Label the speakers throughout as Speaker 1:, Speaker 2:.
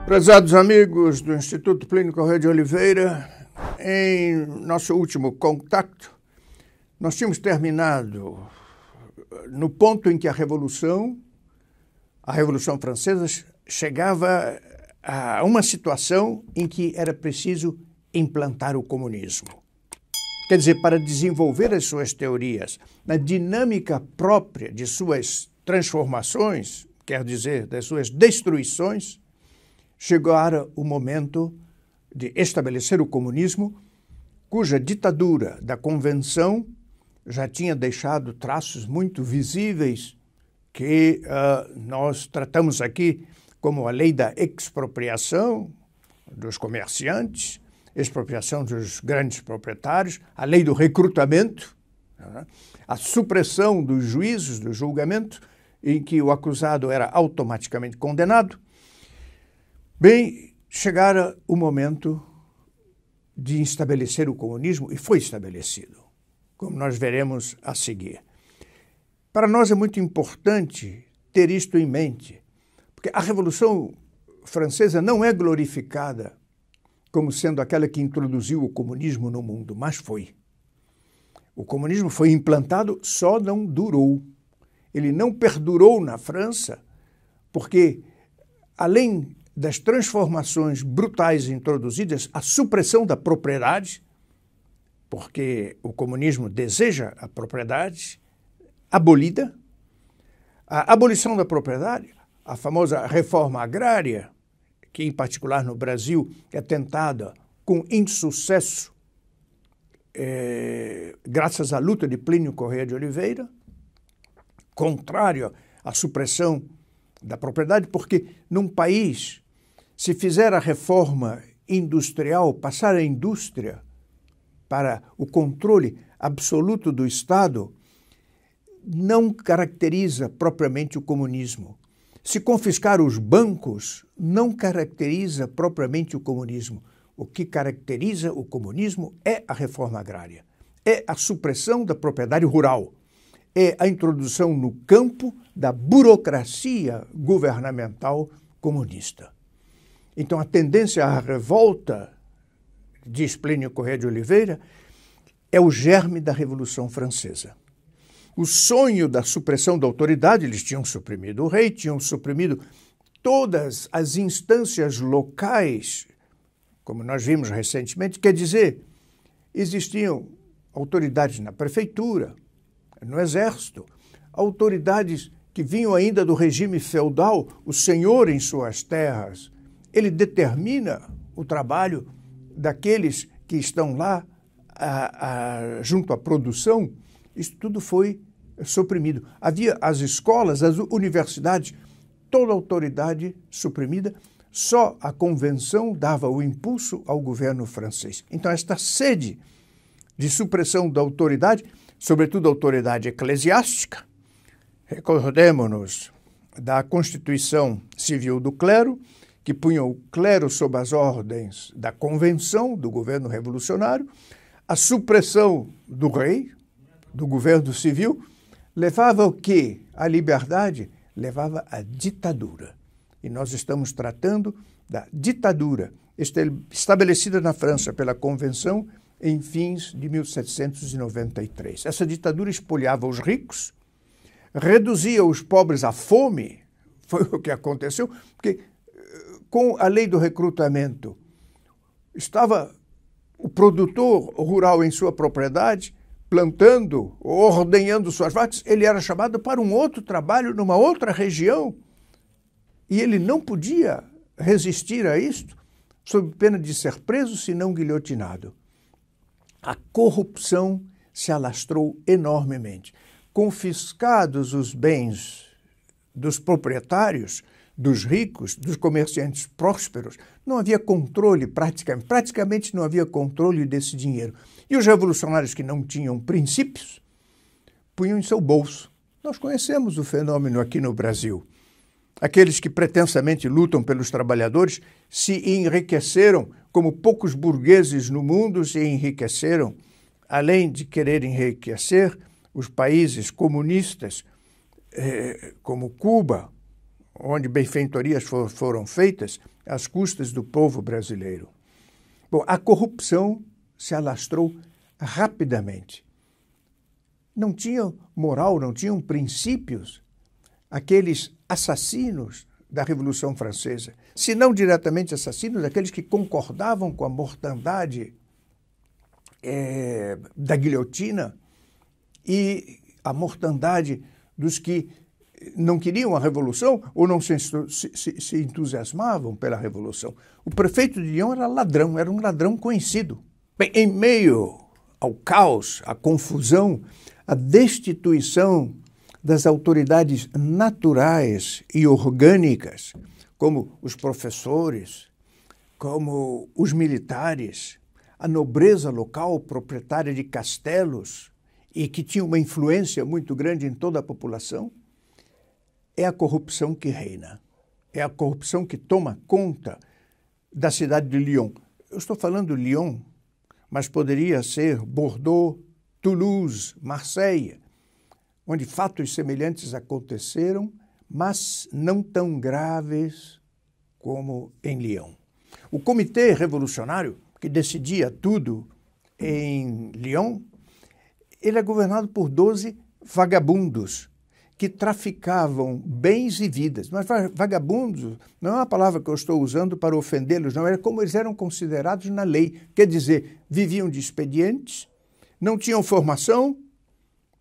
Speaker 1: Prezados amigos do Instituto Plínio Corrêa de Oliveira, em nosso último contato, nós tínhamos terminado no ponto em que a Revolução Francesa chegava a uma situação em que era preciso implantar o comunismo. Quer dizer, para desenvolver as suas teorias na dinâmica própria de suas transformações, quer dizer, das suas destruições, chegara o momento de estabelecer o comunismo, cuja ditadura da Convenção já tinha deixado traços muito visíveis que nós tratamos aqui como a lei da expropriação dos comerciantes, expropriação dos grandes proprietários, a lei do recrutamento, a supressão dos juízos, do julgamento, em que o acusado era automaticamente condenado. Bem, chegara o momento de estabelecer o comunismo, e foi estabelecido, como nós veremos a seguir. Para nós é muito importante ter isto em mente, porque a Revolução Francesa não é glorificada como sendo aquela que introduziu o comunismo no mundo, mas foi. O comunismo foi implantado, só não durou. Ele não perdurou na França, porque, além das transformações brutais introduzidas, a supressão da propriedade, porque o comunismo deseja a propriedade abolida, a abolição da propriedade, a famosa reforma agrária, que em particular no Brasil é tentada com insucesso, graças à luta de Plínio Corrêa de Oliveira, contrário à supressão da propriedade, porque num país, se fizer a reforma industrial, passar a indústria para o controle absoluto do Estado, não caracteriza propriamente o comunismo. Se confiscar os bancos, não caracteriza propriamente o comunismo. O que caracteriza o comunismo é a reforma agrária, é a supressão da propriedade rural, é a introdução no campo da burocracia governamental comunista. Então, a tendência à revolta, diz Plínio Corrêa de Oliveira, é o germe da Revolução Francesa. O sonho da supressão da autoridade, eles tinham suprimido o rei, tinham suprimido todas as instâncias locais, como nós vimos recentemente, quer dizer, existiam autoridades na prefeitura, no exército, autoridades que vinham ainda do regime feudal, o senhor em suas terras. Ele determina o trabalho daqueles que estão lá junto à produção. Isso tudo foi suprimido. Havia as escolas, as universidades, toda a autoridade suprimida. Só a Convenção dava o impulso ao governo francês. Então, esta sede de supressão da autoridade, sobretudo a autoridade eclesiástica, recordemos-nos da Constituição Civil do Clero, que punha o clero sob as ordens da Convenção, do governo revolucionário, a supressão do rei, do governo civil, levava o quê? A liberdade levava à ditadura. E nós estamos tratando da ditadura estabelecida na França pela Convenção em fins de 1793. Essa ditadura espoliava os ricos, reduzia os pobres à fome, foi o que aconteceu, porque com a lei do recrutamento estava o produtor rural em sua propriedade, plantando ou ordenhando suas vacas, ele era chamado para um outro trabalho numa outra região e ele não podia resistir a isto, sob pena de ser preso, se não guilhotinado. A corrupção se alastrou enormemente. Confiscados os bens dos proprietários, dos ricos, dos comerciantes prósperos, não havia controle praticamente não havia controle desse dinheiro. E os revolucionários que não tinham princípios, punham em seu bolso. Nós conhecemos o fenômeno aqui no Brasil. Aqueles que pretensamente lutam pelos trabalhadores se enriqueceram, como poucos burgueses no mundo se enriqueceram, além de querer enriquecer os países comunistas, como Cuba, onde benfeitorias foram feitas, às custas do povo brasileiro. Bom, a corrupção se alastrou rapidamente. Não tinham moral, não tinham princípios aqueles assassinos da Revolução Francesa, se não diretamente assassinos, aqueles que concordavam com a mortandade da guilhotina e a mortandade dos que não queriam a Revolução ou não se entusiasmavam pela Revolução. O prefeito de Lyon era um ladrão conhecido. Bem, em meio ao caos, à confusão, à destituição das autoridades naturais e orgânicas, como os professores, como os militares, a nobreza local proprietária de castelos e que tinha uma influência muito grande em toda a população, é a corrupção que reina. É a corrupção que toma conta da cidade de Lyon. Eu estou falando de Lyon, mas poderia ser Bordeaux, Toulouse, Marseille, onde fatos semelhantes aconteceram, mas não tão graves como em Lyon. O Comitê Revolucionário, que decidia tudo em Lyon, ele é governado por 12 vagabundos que traficavam bens e vidas. Mas vagabundos não é uma palavra que eu estou usando para ofendê-los, não, era como eles eram considerados na lei. Quer dizer, viviam de expedientes, não tinham formação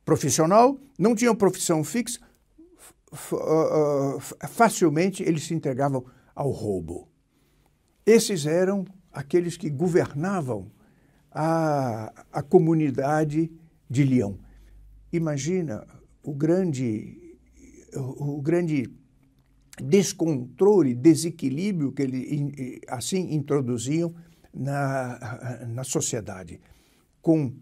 Speaker 1: profissional, não tinham profissão fixa, facilmente eles se entregavam ao roubo. Esses eram aqueles que governavam a comunidade de Lyon. Imagina o grande descontrole, desequilíbrio que eles assim introduziam na sociedade, com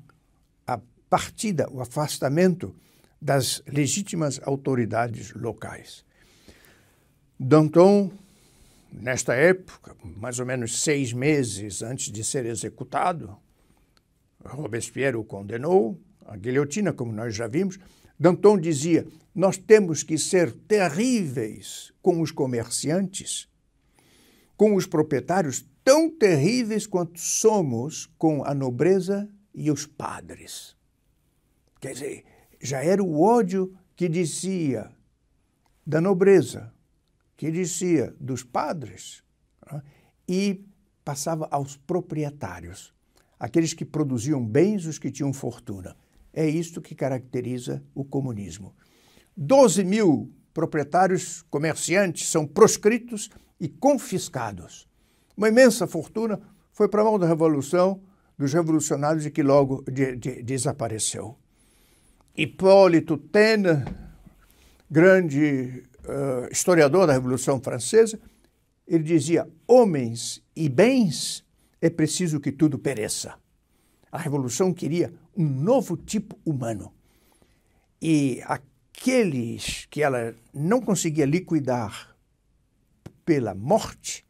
Speaker 1: a partida, o afastamento das legítimas autoridades locais. Danton, nesta época, mais ou menos 6 meses antes de ser executado, Robespierre o condenou à guilhotina, como nós já vimos. Danton dizia: nós temos que ser terríveis com os comerciantes, com os proprietários, tão terríveis quanto somos com a nobreza e os padres. Quer dizer, já era o ódio que dizia da nobreza, que dizia dos padres, né? E passava aos proprietários, aqueles que produziam bens, os que tinham fortuna. É isto que caracteriza o comunismo. 12 mil proprietários comerciantes são proscritos e confiscados. Uma imensa fortuna foi para a mão da Revolução, dos revolucionários, e que logo desapareceu. Hipólito Taine, grande historiador da Revolução Francesa, ele dizia: homens e bens, é preciso que tudo pereça. A Revolução queria um novo tipo humano. E aqueles que ela não conseguia liquidar pela morte,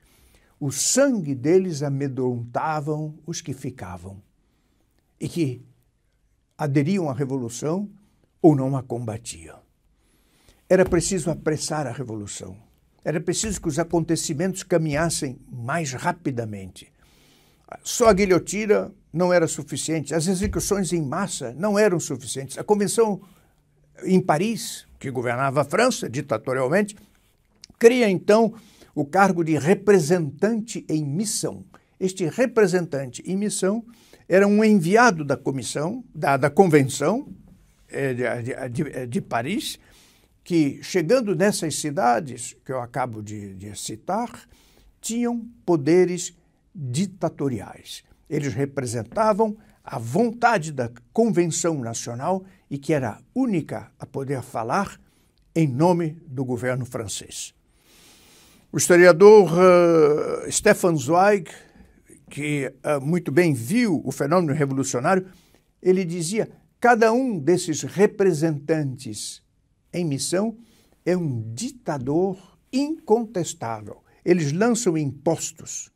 Speaker 1: o sangue deles amedrontavam os que ficavam e que aderiam à Revolução ou não a combatiam. Era preciso apressar a Revolução. Era preciso que os acontecimentos caminhassem mais rapidamente. Só a guilhotina não era suficiente, as execuções em massa não eram suficientes. A Convenção em Paris, que governava a França ditatorialmente, cria então o cargo de representante em missão. Este representante em missão era um enviado da comissão, da Convenção de Paris, que, chegando nessas cidades que eu acabo de citar, tinham poderes ditatoriais. Eles representavam a vontade da Convenção Nacional e que era a única a poder falar em nome do governo francês. O historiador Stefan Zweig, que muito bem viu o fenômeno revolucionário, ele dizia: cada um desses representantes em missão é um ditador incontestável. Eles lançam impostos,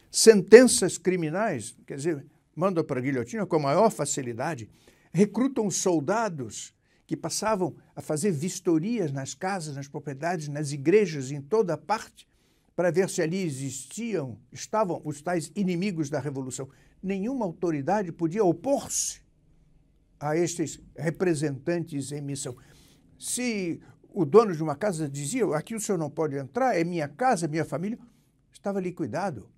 Speaker 1: sentenças criminais, quer dizer, mandam para a guilhotina com a maior facilidade, recrutam soldados que passavam a fazer vistorias nas casas, nas propriedades, nas igrejas, em toda parte, para ver se ali estavam os tais inimigos da Revolução. Nenhuma autoridade podia opor-se a estes representantes em missão. Se o dono de uma casa dizia, aqui o senhor não pode entrar, é minha casa, é minha família, estava liquidado.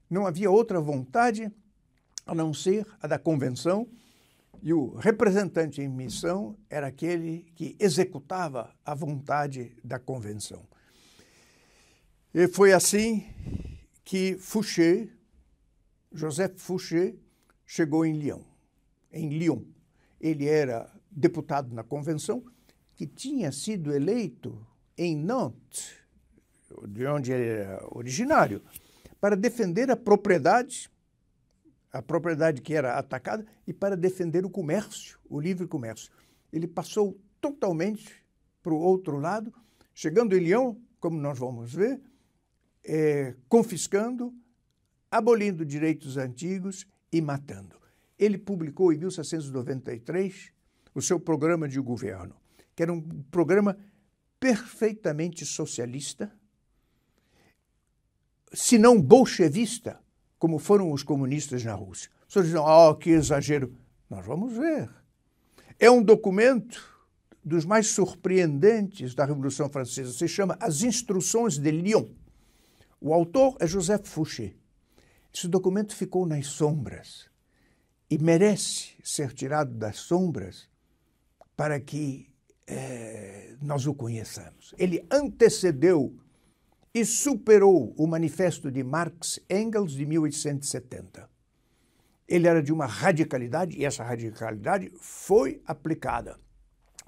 Speaker 1: Não havia outra vontade a não ser a da convenção, e o representante em missão era aquele que executava a vontade da convenção. E foi assim que Fouché, Joseph Fouché, chegou em Lyon. Ele era deputado na convenção, que tinha sido eleito em Nantes, de onde ele era originário, para defender a propriedade que era atacada, e para defender o comércio, o livre comércio. Ele passou totalmente para o outro lado, chegando em Lyon, como nós vamos ver, confiscando, abolindo direitos antigos e matando. Ele publicou em 1793 o seu programa de governo, que era um programa perfeitamente socialista, se não bolchevista, como foram os comunistas na Rússia. As pessoas dizem, que exagero. Nós vamos ver. É um documento dos mais surpreendentes da Revolução Francesa. Se chama As Instruções de Lyon. O autor é Joseph Fouché. Esse documento ficou nas sombras e merece ser tirado das sombras para que nós o conheçamos. Ele antecedeu e superou o Manifesto de Marx e Engels de 1870. Ele era de uma radicalidade, e essa radicalidade foi aplicada.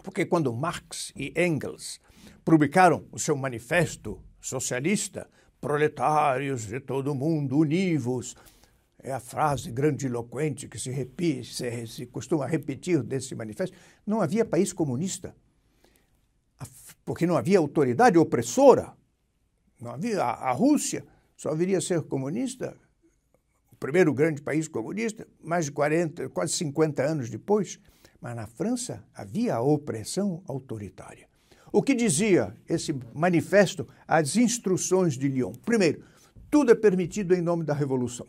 Speaker 1: Porque quando Marx e Engels publicaram o seu manifesto socialista, proletários de todo o mundo, univos, é a frase grandiloquente que se costuma repetir desse manifesto, não havia país comunista, porque não havia autoridade opressora. Não havia. A Rússia só viria a ser comunista, o primeiro grande país comunista, mais de 40, quase 50 anos depois. Mas na França havia a opressão autoritária. O que dizia esse manifesto, as instruções de Lyon? Primeiro, tudo é permitido em nome da Revolução.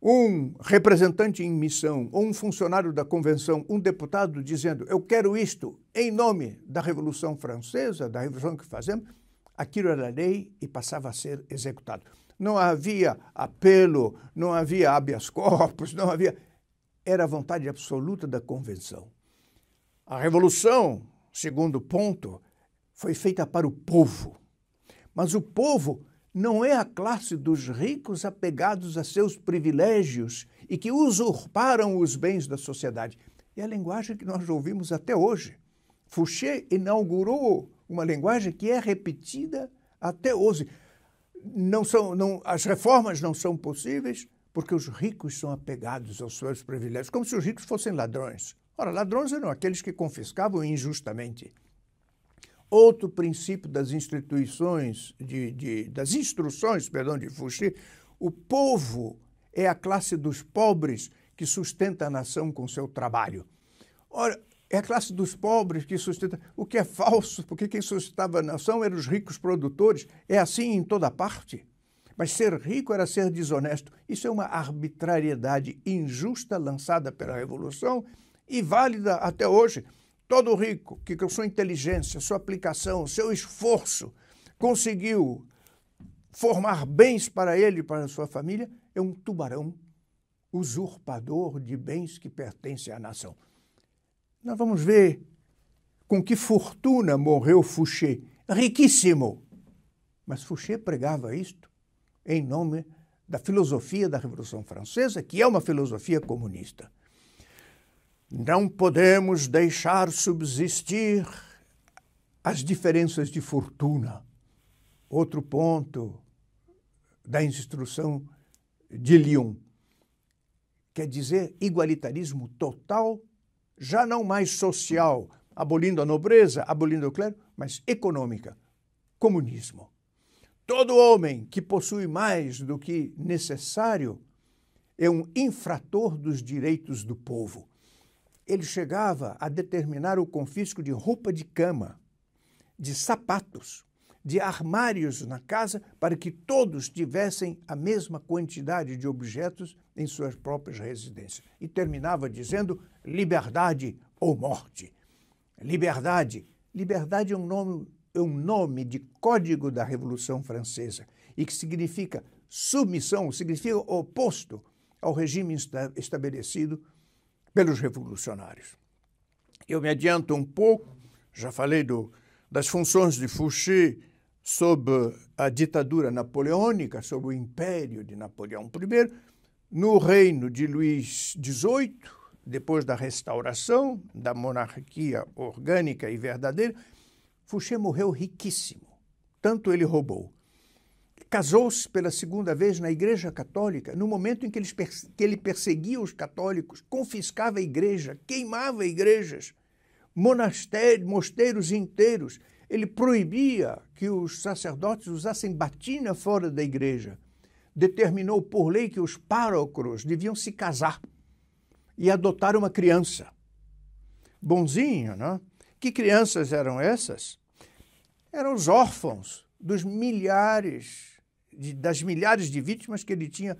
Speaker 1: Um representante em missão, ou um funcionário da convenção, um deputado dizendo, eu quero isto em nome da Revolução Francesa, da Revolução que fazemos, aquilo era lei e passava a ser executado. Não havia apelo, não havia habeas corpus, não havia... Era a vontade absoluta da convenção. A Revolução, segundo ponto, foi feita para o povo. Mas o povo não é a classe dos ricos apegados a seus privilégios e que usurparam os bens da sociedade. É a linguagem que nós ouvimos até hoje. Fouché inaugurou uma linguagem que é repetida até hoje. As reformas não são possíveis porque os ricos são apegados aos seus privilégios, como se os ricos fossem ladrões. Ora, ladrões eram aqueles que confiscavam injustamente. Outro princípio das instruções de Fouché, o povo é a classe dos pobres que sustenta a nação com seu trabalho. Ora, é a classe dos pobres que sustenta, o que é falso, porque quem sustentava a nação eram os ricos produtores. É assim em toda parte. Mas ser rico era ser desonesto. Isso é uma arbitrariedade injusta lançada pela Revolução e válida até hoje. Todo rico que com sua inteligência, sua aplicação, seu esforço, conseguiu formar bens para ele e para a sua família, é um tubarão usurpador de bens que pertencem à nação. Nós vamos ver com que fortuna morreu Fouché. Riquíssimo. Mas Fouché pregava isto em nome da filosofia da Revolução Francesa, que é uma filosofia comunista. Não podemos deixar subsistir as diferenças de fortuna. Outro ponto da instrução de Lyon. Quer dizer, igualitarismo total, já não mais social, abolindo a nobreza, abolindo o clero, mas econômica, comunismo. Todo homem que possui mais do que necessário é um infrator dos direitos do povo. Ele chegava a determinar o confisco de roupa de cama, de sapatos, de armários na casa para que todos tivessem a mesma quantidade de objetos em suas próprias residências. E terminava dizendo liberdade ou morte. Liberdade. Liberdade é um nome de código da Revolução Francesa e que significa submissão, significa oposto ao regime estabelecido pelos revolucionários. Eu me adianto um pouco, já falei das funções de Fouché sob a ditadura napoleônica, sob o império de Napoleão I, no reino de Luís XVIII, depois da restauração da monarquia orgânica e verdadeira, Fouché morreu riquíssimo, tanto ele roubou. Casou-se pela segunda vez na Igreja Católica, no momento em que ele perseguia os católicos, confiscava a igreja, queimava igrejas, mosteiros inteiros. Ele proibia que os sacerdotes usassem batina fora da igreja. Determinou por lei que os párocos deviam se casar e adotar uma criança. Bonzinho, não? Que crianças eram essas? Eram os órfãos das milhares de vítimas que ele tinha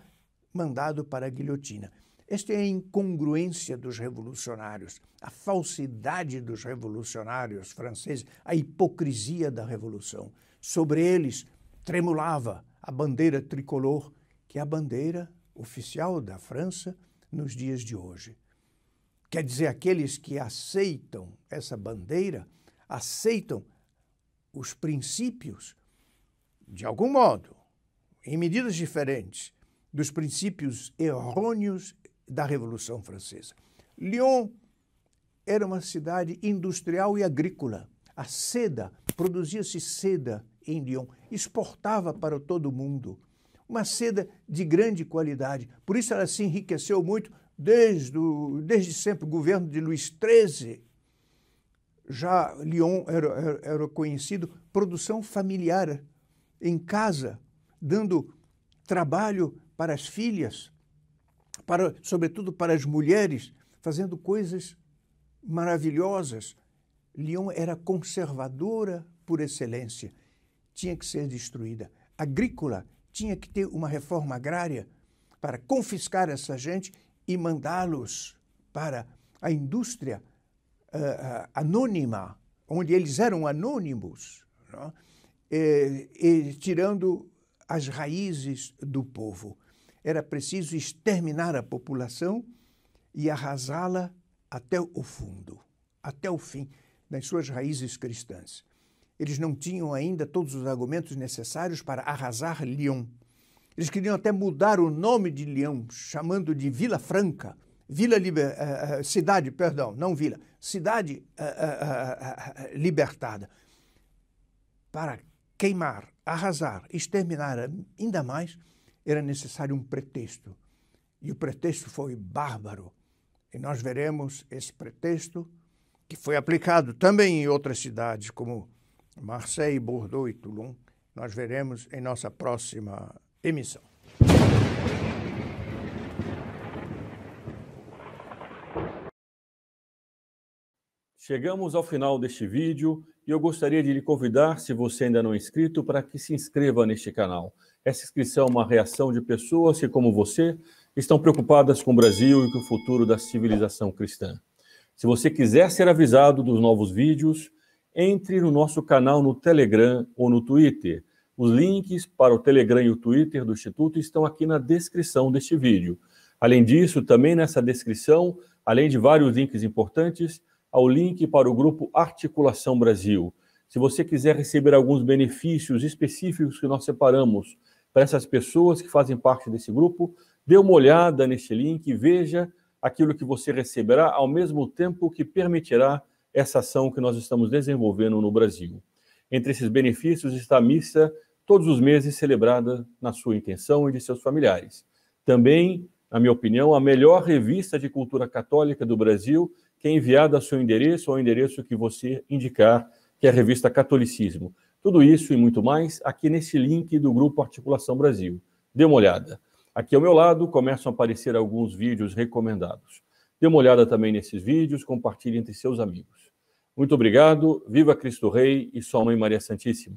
Speaker 1: mandado para a guilhotina. Esta é a incongruência dos revolucionários, a falsidade dos revolucionários franceses, a hipocrisia da revolução. Sobre eles tremulava a bandeira tricolor, que é a bandeira oficial da França nos dias de hoje. Quer dizer, aqueles que aceitam essa bandeira, aceitam os princípios, de algum modo, em medidas diferentes, dos princípios errôneos da Revolução Francesa. Lyon era uma cidade industrial e agrícola. A seda, produzia-se seda em Lyon, exportava para todo o mundo. Uma seda de grande qualidade. Por isso ela se enriqueceu muito desde sempre. O governo de Luís XIII, já Lyon era conhecido, produção familiar em casa, dando trabalho para as filhas, sobretudo para as mulheres, fazendo coisas maravilhosas. Lyon era conservadora por excelência, tinha que ser destruída. Agrícola, tinha que ter uma reforma agrária para confiscar essa gente e mandá-los para a indústria anônima, onde eles eram anônimos, não? E tirando as raízes do povo. Era preciso exterminar a população e arrasá-la até o fundo, até o fim, nas suas raízes cristãs. Eles não tinham ainda todos os argumentos necessários para arrasar Lyon. Eles queriam até mudar o nome de Lyon, chamando de Vila Franca, cidade libertada. Para queimar, arrasar, exterminar ainda mais, era necessário um pretexto. E o pretexto foi bárbaro. E nós veremos esse pretexto, que foi aplicado também em outras cidades, como Marseille, Bordeaux e Toulon. Nós veremos em nossa próxima emissão.
Speaker 2: Chegamos ao final deste vídeo e eu gostaria de lhe convidar, se você ainda não é inscrito, para que se inscreva neste canal. Essa inscrição é uma reação de pessoas que, como você, estão preocupadas com o Brasil e com o futuro da civilização cristã. Se você quiser ser avisado dos novos vídeos, entre no nosso canal no Telegram ou no Twitter. Os links para o Telegram e o Twitter do Instituto estão aqui na descrição deste vídeo. Além disso, também nessa descrição, além de vários links importantes, há o link para o grupo Articulação Brasil. Se você quiser receber alguns benefícios específicos que nós separamos para essas pessoas que fazem parte desse grupo, dê uma olhada neste link e veja aquilo que você receberá ao mesmo tempo que permitirá essa ação que nós estamos desenvolvendo no Brasil. Entre esses benefícios está a missa todos os meses celebrada na sua intenção e de seus familiares. Também, na minha opinião, a melhor revista de cultura católica do Brasil, que é enviada ao seu endereço, ao endereço que você indicar, que é a revista Catolicismo. Tudo isso e muito mais aqui nesse link do Grupo Articulação Brasil. Dê uma olhada. Aqui ao meu lado começam a aparecer alguns vídeos recomendados. Dê uma olhada também nesses vídeos, compartilhe entre seus amigos. Muito obrigado, viva Cristo Rei e Sua Mãe Maria Santíssima.